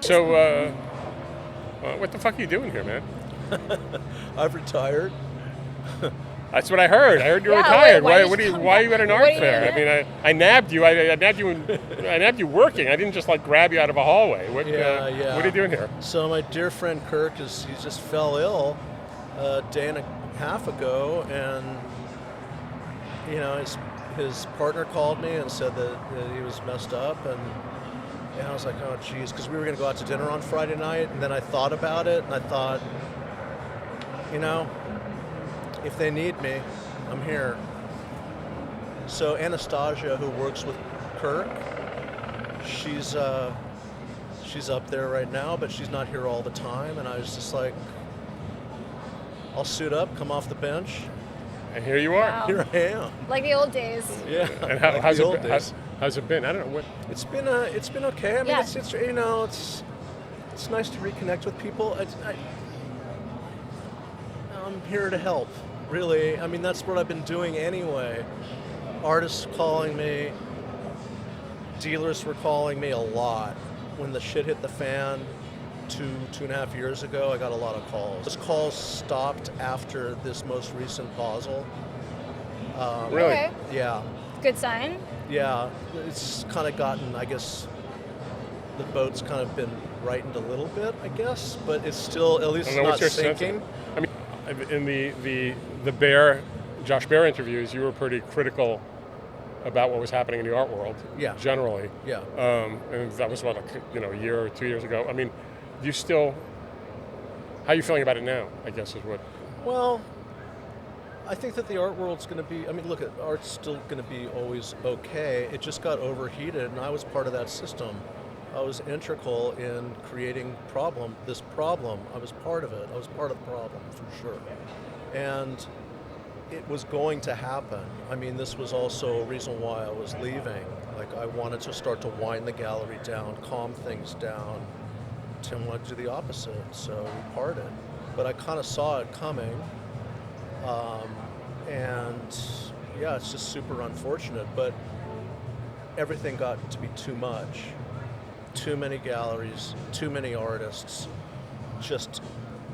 So, what the fuck are you doing here, man? I've retired. That's what I heard. I heard you were retired. Why are you at an art fair? I mean, I nabbed you. I nabbed you. I nabbed you working. I didn't just like grab you out of a hallway. What are you doing here? So my dear friend Kirk he just fell ill a day and a half ago, and his partner called me and said that he was messed up, and I was like, oh geez, because we were going to go out to dinner on Friday night, and then I thought about it, and I thought, if they need me, I'm here. So Anastasia, who works with Kirk, she's up there right now, but she's not here all the time. And I was just like, I'll suit up, come off the bench. And here you are. Wow. Here I am. Like the old days. Yeah. And how's it been? I don't know what. It's been okay. I mean, it's nice to reconnect with people. I'm here to help. Really, I mean, that's what I've been doing anyway. Artists calling me, dealers were calling me a lot. When the shit hit the fan 2.5 years ago, I got a lot of calls. Those calls stopped after this most recent Basel. Really? Okay. Yeah. Good sign. Yeah, it's kind of gotten, I guess, the boat's kind of been rightened a little bit, I guess, but it's still, at least it's not sinking. I mean, in the Bear, Josh Bear interviews, you were pretty critical about what was happening in the art world. Yeah. Generally. Yeah. And that was about a year or 2 years ago. I mean, how are you feeling about it now? I guess is what. Well, I think that the art world's going to be. I mean, look, art's still going to be always okay. It just got overheated, and I was part of that system. I was integral in creating this problem. I was part of it. I was part of the problem, for sure. And it was going to happen. I mean, this was also a reason why I was leaving. Like, I wanted to start to wind the gallery down, calm things down. Tim wanted to do the opposite, so we parted. But I kind of saw it coming. And yeah, it's just super unfortunate, but everything got to be too much. Too many galleries, too many artists, just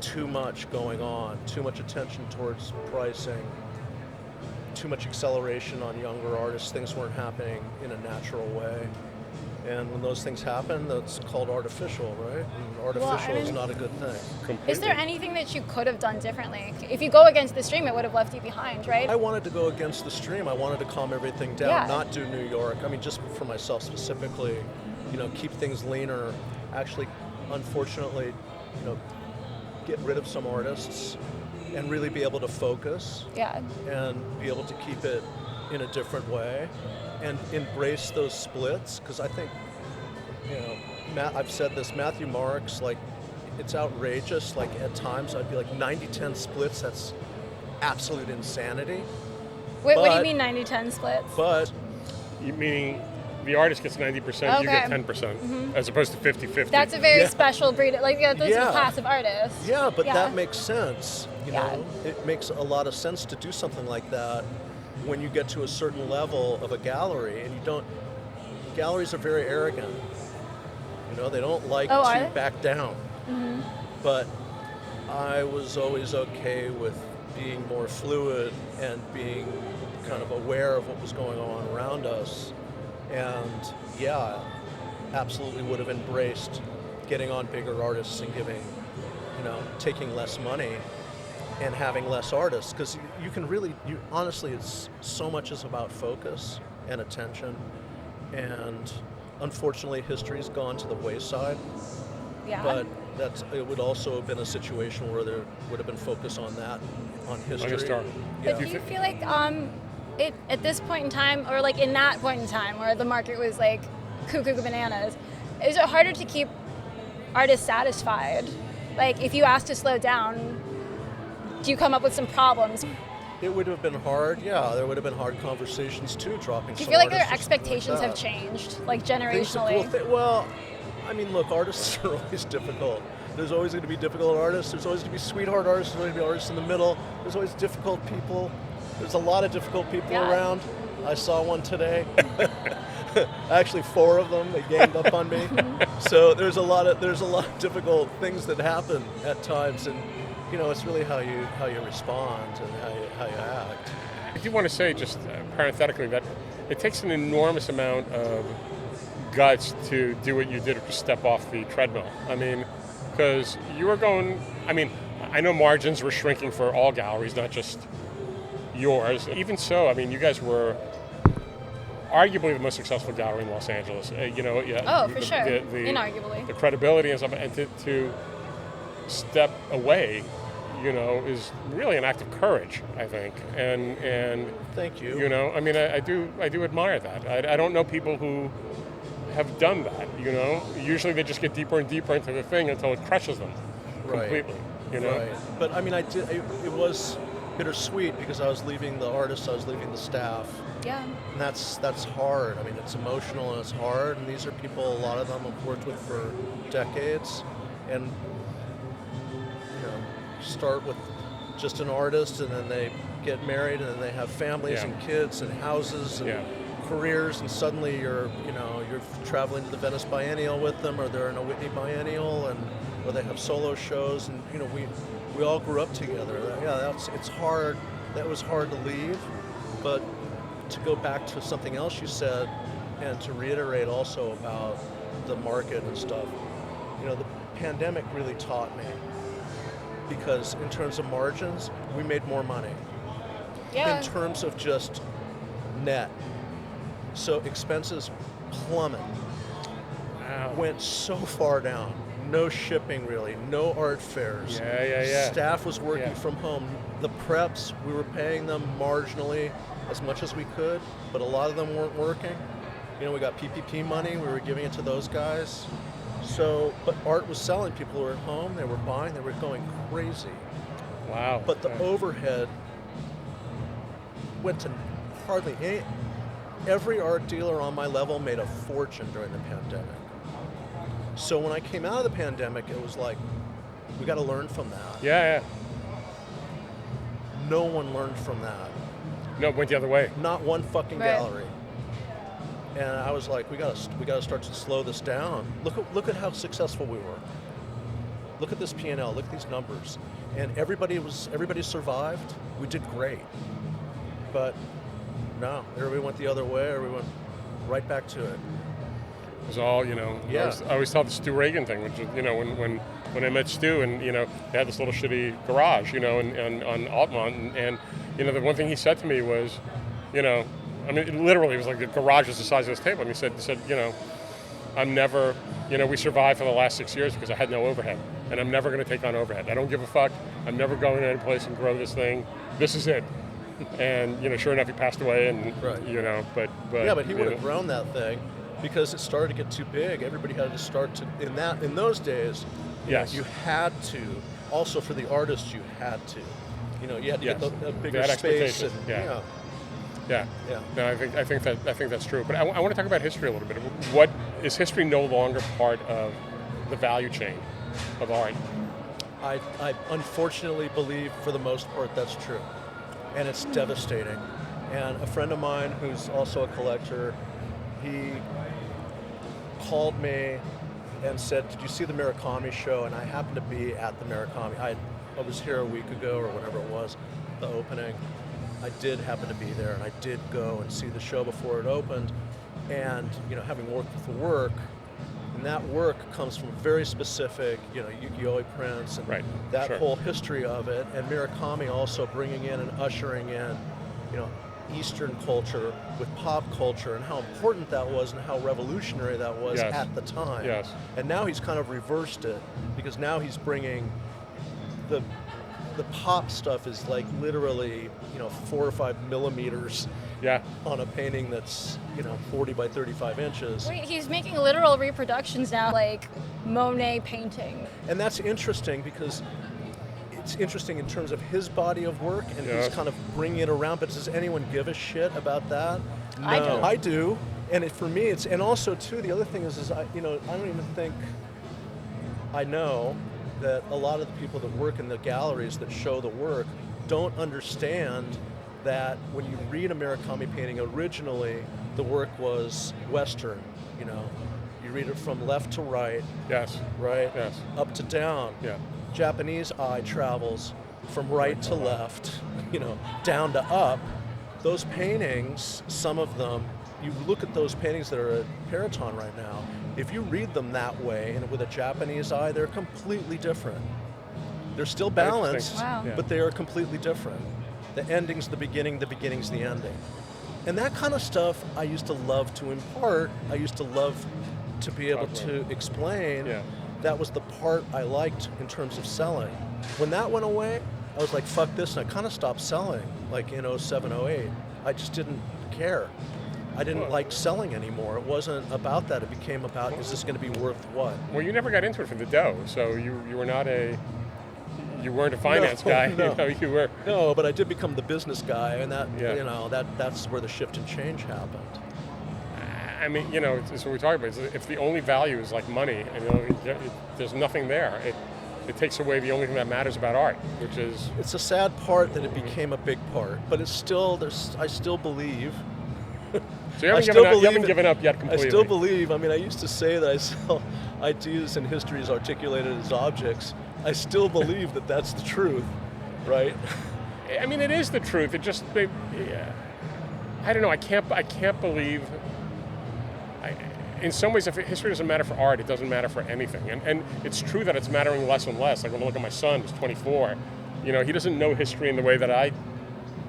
too much going on, too much attention towards pricing, too much acceleration on younger artists. Things weren't happening in a natural way. And when those things happen, that's called artificial, right? And artificial is not a good thing. Completely. Is there anything that you could have done differently? If you go against the stream, it would have left you behind, right? I wanted to go against the stream. I wanted to calm everything down, Yeah. not do New York. I mean, just for myself specifically, keep things leaner. Actually, unfortunately, get rid of some artists and really be able to focus. Yeah. And be able to keep it in a different way and embrace those splits, because I think, I've said this, Matthew Marks, like, it's outrageous. Like, at times I'd be like 90-10 splits, that's absolute insanity. Wait, what do you mean 90-10 splits? But You meaning the artist gets 90%, you get 10%, as opposed to 50-50. That's a very special breed. Like, those are passive artists. Yeah, but that makes sense. You Yeah. know, it makes a lot of sense to do something like that when you get to a certain level of a gallery, and you don't. Galleries are very arrogant. They don't like to back down. Mm-hmm. But I was always okay with being more fluid and being kind of aware of what was going on around us. And yeah, absolutely would have embraced getting on bigger artists and taking less money and having less artists, because you can really, honestly, it's so much is about focus and attention, and unfortunately history's gone to the wayside. Yeah. But it would also have been a situation where there would have been focus on that, on history. But do you feel like at this point in time, or like in that point in time where the market was like cuckoo bananas, is it harder to keep artists satisfied? Like, if you ask to slow down, do you come up with some problems? It would have been hard, yeah. There would have been hard conversations too, dropping. Do you feel like their expectations have changed, like generationally? Well, I mean, look, artists are always difficult. There's always going to be difficult artists. There's always going to be sweetheart artists. There's always going to be artists in the middle. There's always difficult people. There's a lot of difficult people around. I saw one today. Actually, 4 of them, they ganged up on me. So there's a lot of difficult things that happen at times, and it's really how you respond and how you act. I do want to say, just parenthetically, that it takes an enormous amount of guts to do what you did, or to step off the treadmill. I mean, because you were going. I mean, I know margins were shrinking for all galleries, not just yours. Even so, I mean, you guys were arguably the most successful gallery in Los Angeles. Oh, for sure. Inarguably. The credibility and stuff, and to step away, is really an act of courage, I think. And thank you. I mean, I do admire that. I don't know people who have done that. Usually they just get deeper and deeper into the thing until it crushes them completely. Right. But I mean, it was bittersweet because I was leaving the artists, I was leaving the staff. Yeah. And that's hard. I mean, it's emotional and it's hard. And these are people, a lot of them I've worked with for decades. And, start with just an artist, and then they get married, and then they have families and kids and houses and careers, and suddenly you're traveling to the Venice Biennial with them, or they're in a Whitney Biennial, or they have solo shows, and we all grew up together. It's hard. That was hard to leave, but to go back to something else you said, and to reiterate also about the market and stuff, the pandemic really taught me, because in terms of margins, we made more money. Yeah. In terms of just net. So expenses plummet. Wow. Went so far down. No shipping really, no art fairs. Yeah. Staff was working from home. The preps, we were paying them marginally as much as we could, but a lot of them weren't working. We got PPP money, we were giving it to those guys. So, but art was selling. People were at home, they were buying, they were going crazy. Wow. But the overhead went to hardly any. Every art dealer on my level made a fortune during the pandemic. So when I came out of the pandemic, it was like, we got to learn from that. Yeah. No one learned from that. No, it went the other way. Not one fucking gallery. And I was like, we got to start to slow this down. Look at how successful we were. Look at this P&L. Look at these numbers. And everybody survived. We did great. But no, everybody went the other way, or we went right back to it. It was all, I always tell the Stu Reagan thing, which is, when I met Stu, and, they had this little shitty garage, on Altamont, and the one thing he said to me was, I mean, it literally was like the garage was the size of this table, and he said, I'm never, we survived for the last 6 years because I had no overhead, and I'm never going to take on overhead. I don't give a fuck. I'm never going to any place and grow this thing. This is it. And, sure enough, he passed away, and, but yeah, but he would have grown that thing because it started to get too big. Everybody had to start to, in those days, you had to, also for the artists, you had to. You had to get a bigger space. And, Yeah. No, I think that's true. But I want to talk about history a little bit. What is history no longer part of the value chain of art? I unfortunately believe, for the most part, that's true, and it's devastating. And a friend of mine who's also a collector, he called me and said, "Did you see the Murakami show?" And I happened to be at the Murakami. I was here a week ago or whatever it was, the opening. I did happen to be there, and I did go and see the show before it opened. And having worked with the work, and that work comes from very specific, ukiyo-e prints and that whole history of it. And Murakami also bringing in and ushering in, Eastern culture with pop culture, and how important that was and how revolutionary that was at the time. Yes. And now he's kind of reversed it, because now he's bringing the pop stuff is like literally, 4 or 5 millimeters on a painting that's, 40 by 35 inches. Wait, he's making literal reproductions now, like Monet painting. And that's interesting, because it's interesting in terms of his body of work, and he's kind of bringing it around. But does anyone give a shit about that? No. I do. And for me, it's, and also too, the other thing is I don't even think, I know that a lot of the people that work in the galleries that show the work don't understand that when you read a Murakami painting, originally the work was Western, you know. You read it from left to right. Yes. Right? Yes. Up to down. Yeah. Japanese eye travels from right to left, you know, down to up. Those paintings, some of them, you look at those paintings that are at Periton right now, if you read them that way and with a Japanese eye, they're completely different. They're still balanced, Wow. but they are completely different. The ending's the beginning, the beginning's the ending. And that kind of stuff I used to love to impart. I used to love to be able to explain. Yeah. That was the part I liked in terms of selling. When that went away, I was like, fuck this, and I kind of stopped selling, like in 07, 08. I just didn't care. I didn't like selling anymore. It wasn't about that. It became about, is this going to be worth what? Well, you never got into it for the dough, so you were not you weren't a finance guy. No. You know, you were. No, but I did become the business guy, and that, Yeah. you know, that's where the shift and change happened. I mean, you know, it's what we talk about. If the only value is like money, and, you know, there's nothing there. It takes away the only thing that matters about art, which is. It's a sad part that it became a big part, but it's still, I still believe. So you haven't given up yet completely. I still believe. I mean, I used to say that I sell ideas and histories articulated as objects. I still believe that that's the truth, right? I mean, it is the truth. It just, I don't know. I can't believe. In some ways, if history doesn't matter for art, it doesn't matter for anything. And it's true that it's mattering less and less. Like when I look at my son, who's 24, you know, he doesn't know history in the way that I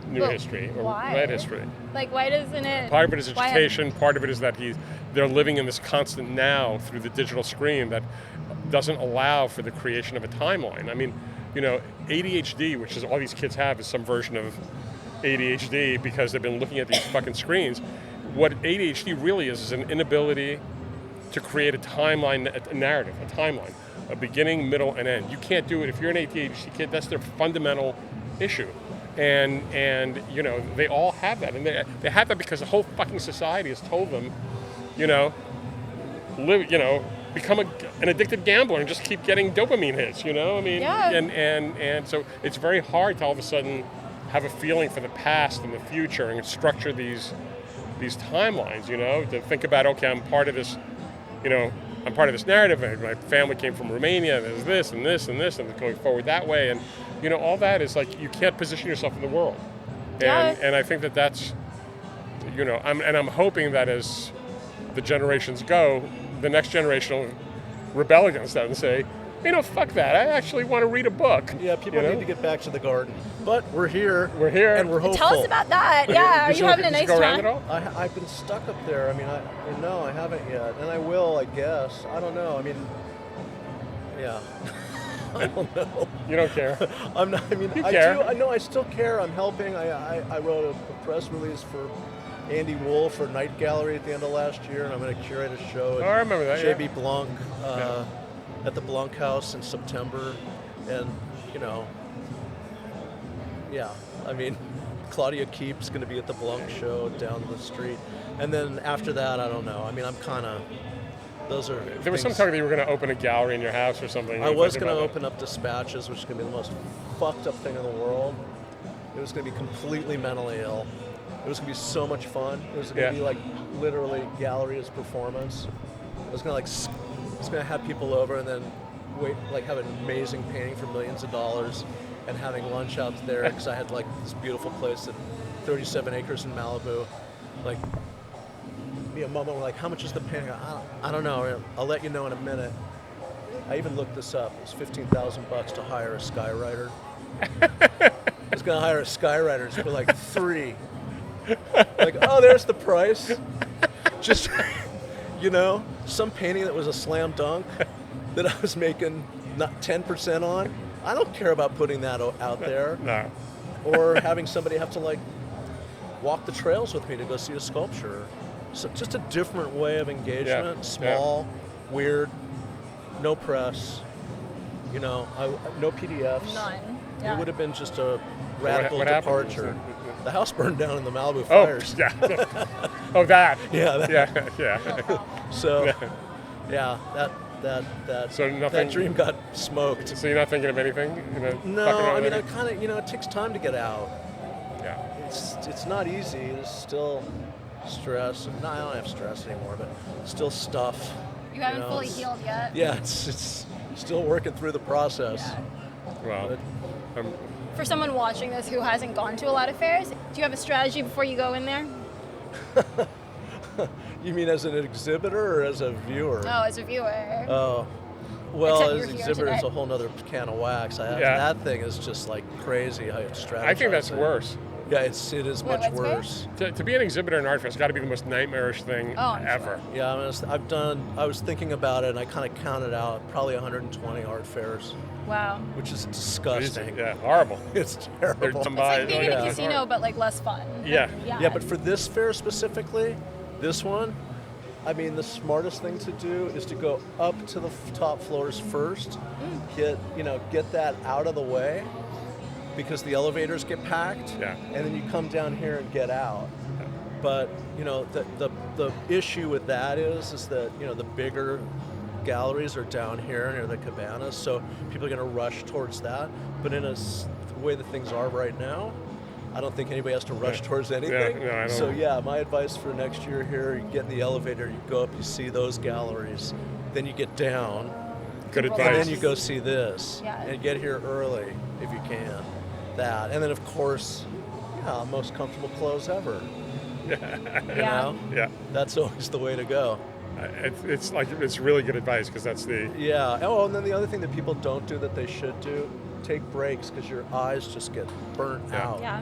knew history or read history. Like, why doesn't it? Part of it is education. Part of it is that they're living in this constant now through the digital screen that doesn't allow for the creation of a timeline. I mean, you know, ADHD, which is all these kids have, is some version of ADHD because they've been looking at these fucking screens. What ADHD really is an inability to create a timeline, a narrative, a timeline, a beginning, middle, and end. You can't do it. If you're an ADHD kid, that's their fundamental issue. And you know, they all have that. And they have that because the whole fucking society has told them, you know, become an addicted gambler and just keep getting dopamine hits, you know? I mean, yeah. And so it's very hard to all of a sudden have a feeling for the past and the future and structure these timelines, you know, to think about, okay, I'm part of this, you know, I'm part of this narrative, and my family came from Romania, and there's this and this and this, and it's going forward that way, and, you know, all that is like, you can't position yourself in the world. And I think that's, you know, I'm hoping that as the generations go, the next generation will rebel against that and say, you know, fuck that. I actually want to read a book. Yeah, people need to get back to the garden. But we're here. We're here. And we're hopeful. Tell us about that. Yeah, are you having a nice go around time? at all? I've been stuck up there. I mean, no, I haven't yet. And I will, I guess. I don't know. I mean, yeah. I don't know. You don't care? I'm not, I mean, You I care. do. I know I still care. I'm helping. I wrote a press release for Andy Wool for Night Gallery at the end of last year, and I'm going to curate a show at I remember that, J.B. Blanc at the Blanc House in September. And, you know, yeah, I mean, Claudia Keep's going to be at the Blanc show down the street. And then after that, I don't know. I mean, I'm kind of, those are There was some talk that you were going to open a gallery in your house or something. I was going to open up Dispatches, which is going to be the most fucked up thing in the world. It was going to be completely mentally ill. It was going to be so much fun. It was going to be like literally gallery as performance. I was going to have people over and then have an amazing painting for millions of dollars and having lunch out there because I had like this beautiful place at 37 acres in Malibu. Like, me and Mama were like, how much is the painting? I don't know. I'll let you know in a minute. I even looked this up. It was $15,000 to hire a skywriter. I was going to hire a skywriter for like 3. Like, oh, there's the price. Just, you know, some painting that was a slam dunk that I was making not 10% on. I don't care about putting that out there. No. Or having somebody have to like walk the trails with me to go see a sculpture. So just a different way of engagement. Yeah. Small, weird, no press. You know, no PDFs. None. It would have been just a radical what happened? departure. The house burned down in the Malibu fires. Oh, yeah. Oh, that. Yeah. Yeah. So, yeah, that dream got smoked. So you're not thinking of anything? No, I mean, I kind of, you know, it takes time to get out. Yeah. it's not easy. There's still stress. No, I don't have stress anymore, but still stuff. You haven't fully healed yet. Yeah, it's still working through the process. Yeah. Well, for someone watching this who hasn't gone to a lot of fairs, do you have a strategy before you go in there? You mean as an exhibitor or as a viewer? No, as a viewer. Oh. Well, Except as you're an here exhibitor, today. it's a whole nother can of wax. That thing is just like crazy how you strategize. I think that's worse. Yeah, it is much what's worse. To be an exhibitor in art fair has got to be the most nightmarish thing ever. Yeah, I was thinking about it, and I kind of counted out probably 120 art fairs. Wow. Which is disgusting. Yeah, horrible. It's terrible. They're It's like being in a casino, but like less fun. Yeah. Yeah, but for this fair specifically, this one, I mean, the smartest thing to do is to go up to the top floors first, get that out of the way, because the elevators get packed, and then you come down here and get out. But the issue with that is that the bigger galleries are down here near the cabanas, so people are going to rush towards that. But in the way that things are right now, I don't think anybody has to rush towards anything. Yeah, no, I don't. So my advice for next year here, you get in the elevator, you go up, you see those galleries, then you get down. Good advice. And then you go see this. Yeah. And get here early if you can. That. And then of course, most comfortable clothes ever. Yeah. That's always the way to go. It's really good advice because that's the... Yeah. Oh, and then the other thing that people don't do that they should do, take breaks because your eyes just get burnt out. Yeah.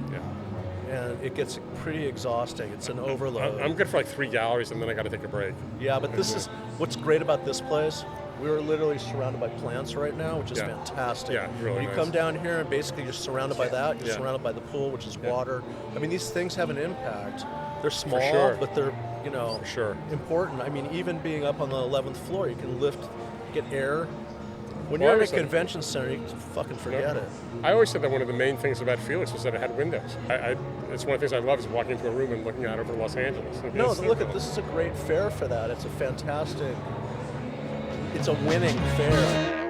And it gets pretty exhausting. It's an overload. I'm good for like 3 galleries and then I got to take a break. Yeah, but this is what's great about this place. We are literally surrounded by plants right now, which is fantastic. Yeah, really You nice. come down here and basically you're surrounded by that. You're surrounded by the pool, which is water. I mean, these things have an impact. They're small, but they're, For sure. important. I mean, even being up on the 11th floor, you can get air. When you're in a convention center, you can fucking forget it. I always said that one of the main things about Felix was that it had windows. It's one of the things I love is walking into a room and looking out over Los Angeles. No, this is a great fair for that. It's a winning fair.